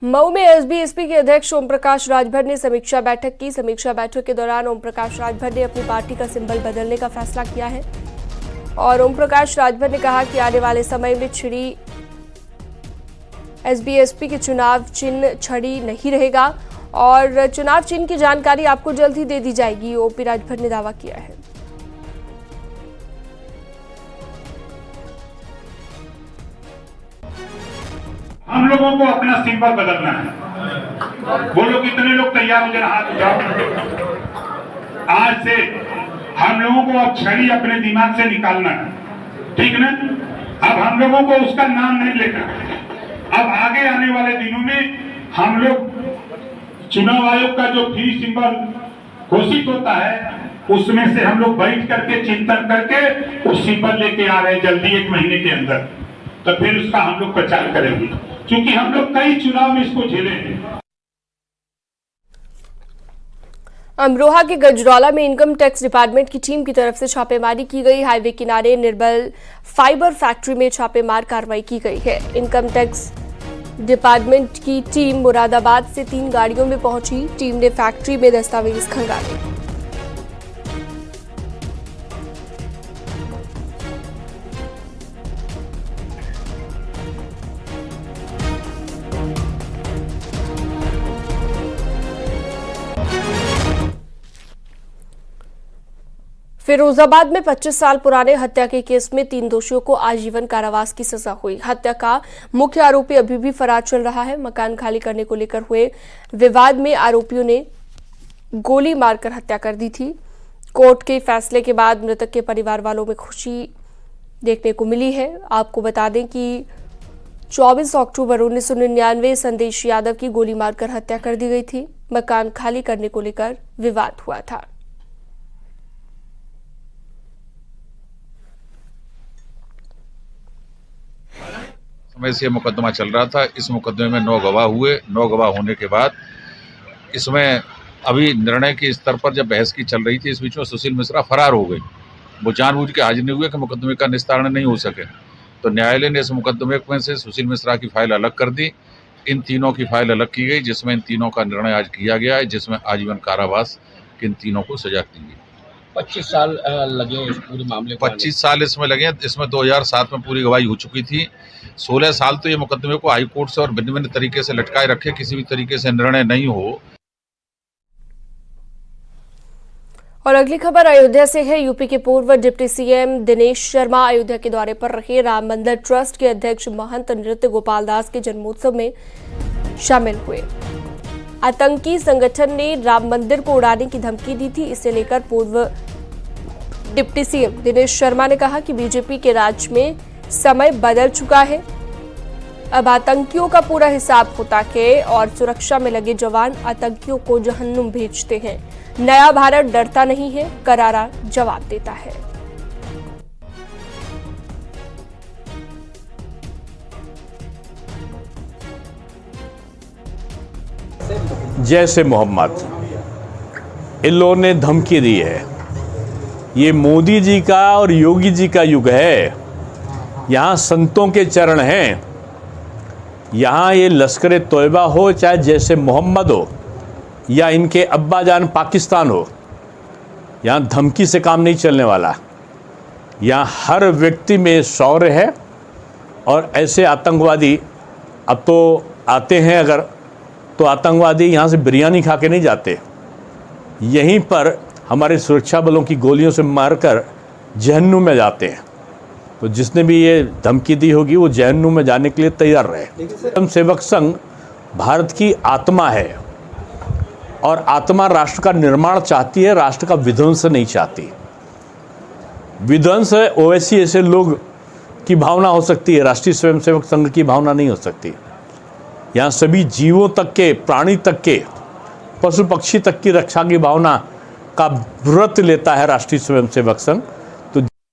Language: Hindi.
मऊ में एसबीएसपी के अध्यक्ष ओम प्रकाश राजभर ने समीक्षा बैठक की। समीक्षा बैठक के दौरान ओम प्रकाश राजभर ने अपनी पार्टी का सिंबल बदलने का फैसला किया है और ओम प्रकाश राजभर ने कहा कि आने वाले समय में छिड़ी एसबीएसपी के चुनाव चिन्ह छड़ी नहीं रहेगा और चुनाव चिन्ह की जानकारी आपको जल्द ही दे दी जाएगी, ओपी राजभर ने दावा किया है। हम लोगों को अपना सिंबल बदलना है। बोलो कितने लोग तैयार हो, जरा हाथ उठाओ। आज से हम लोगों को अब छड़ी अपने दिमाग से निकालना है, ठीक ना? अब हम लोगों को उसका नाम नहीं लेना। अब आगे आने वाले दिनों में हम लोग चुनाव आयोग का जो फ्री सिंबल घोषित होता है उसमें से हम लोग बैठ करके चिंतन करके उस सिंबल लेके आ रहे हैं जल्दी 1 महीने के अंदर। तो फिर उसका हम लोग प्रचार करेंगे, क्योंकि हम लोग कई चुनाव में इसको झेले हैं। अमरोहा के गजरौला में इनकम टैक्स डिपार्टमेंट की टीम की तरफ से छापेमारी की गई। हाईवे किनारे निर्बल फाइबर फैक्ट्री में छापेमार कार्रवाई की गई है। इनकम टैक्स डिपार्टमेंट की टीम मुरादाबाद से 3 गाड़ियों में पहुंची। टीम ने फैक्ट्री में दस्तावेज खंगाले। फिरोजाबाद में 25 साल पुराने हत्या के केस में 3 दोषियों को आजीवन कारावास की सजा हुई। हत्या का मुख्य आरोपी अभी भी फरार चल रहा है। मकान खाली करने को लेकर हुए विवाद में आरोपियों ने गोली मारकर हत्या कर दी थी। कोर्ट के फैसले के बाद मृतक के परिवार वालों में खुशी देखने को मिली है। आपको बता दें कि 24 अक्टूबर 1999 संदेश यादव की गोली मारकर हत्या कर दी गई थी। मकान खाली करने को लेकर विवाद हुआ था। समय से मुकदमा चल रहा था। इस मुकदमे में 9 गवाह हुए। 9 गवाह होने के बाद इसमें अभी निर्णय के स्तर पर जब बहस की चल रही थी, इस बीच में सुशील मिश्रा फरार हो गए। वो जानबूझ के हाजिर नहीं हुए कि मुकदमे का निस्तारण नहीं हो सके। तो न्यायालय ने इस मुकदमे में से सुशील मिश्रा की फाइल अलग कर दी। इन तीनों की फाइल अलग की गई, जिसमें इन तीनों का निर्णय आज किया गया है, जिसमें आजीवन कारावास इन तीनों को सजा दी गई। 25 साल लगे इस पूरे मामले को। 25 साल इसमें लगे। इसमें 2007 में पूरी गवाही हो चुकी थी। 16 साल तो ये मुकदमे को हाई कोर्ट से और भिन्न भिन्न तरीके से लटकाए रखे, किसी भी तरीके से निर्णय नहीं हो। और अगली खबर अयोध्या से है। यूपी के पूर्व डिप्टी सीएम दिनेश शर्मा अयोध्या के दौरे पर रहे। राम मंदिर ट्रस्ट के अध्यक्ष महंत नृत्य गोपाल दास के जन्मोत्सव में शामिल हुए। आतंकी संगठन ने राम मंदिर को उड़ाने की धमकी दी थी। इसे लेकर पूर्व डिप्टी सीएम दिनेश शर्मा ने कहा कि बीजेपी के राज में समय बदल चुका है। अब आतंकियों का पूरा हिसाब होता है और सुरक्षा में लगे जवान आतंकियों को जहन्नुम भेजते हैं। नया भारत डरता नहीं है, करारा जवाब देता है। जैसे मोहम्मद इन लोगों ने धमकी दी है। ये मोदी जी का और योगी जी का युग है। यहाँ संतों के चरण हैं। यहाँ ये लश्कर तोयबा हो, चाहे जैसे मोहम्मद हो, या इनके अब्बा जान पाकिस्तान हो, यहाँ धमकी से काम नहीं चलने वाला। यहाँ हर व्यक्ति में शौर्य है। और ऐसे आतंकवादी अब तो आते हैं, अगर तो आतंकवादी यहाँ से बिरयानी खा के नहीं जाते। यहीं पर हमारे सुरक्षा बलों की गोलियों से मारकर जहन्नुम में जाते हैं। तो जिसने भी ये धमकी दी होगी वो जहन्नुम में जाने के लिए तैयार रहे। स्वयं सेवक संघ भारत की आत्मा है और आत्मा राष्ट्र का निर्माण चाहती है, राष्ट्र का विध्वंस नहीं चाहती। विध्वंस ओवैसी ऐसे लोग की भावना हो सकती है, राष्ट्रीय स्वयंसेवक संघ की भावना नहीं हो सकती। यहाँ सभी जीवों तक के, प्राणी तक के, पशु पक्षी तक की रक्षा की भावना का व्रत लेता है राष्ट्रीय स्वयंसेवक संघ।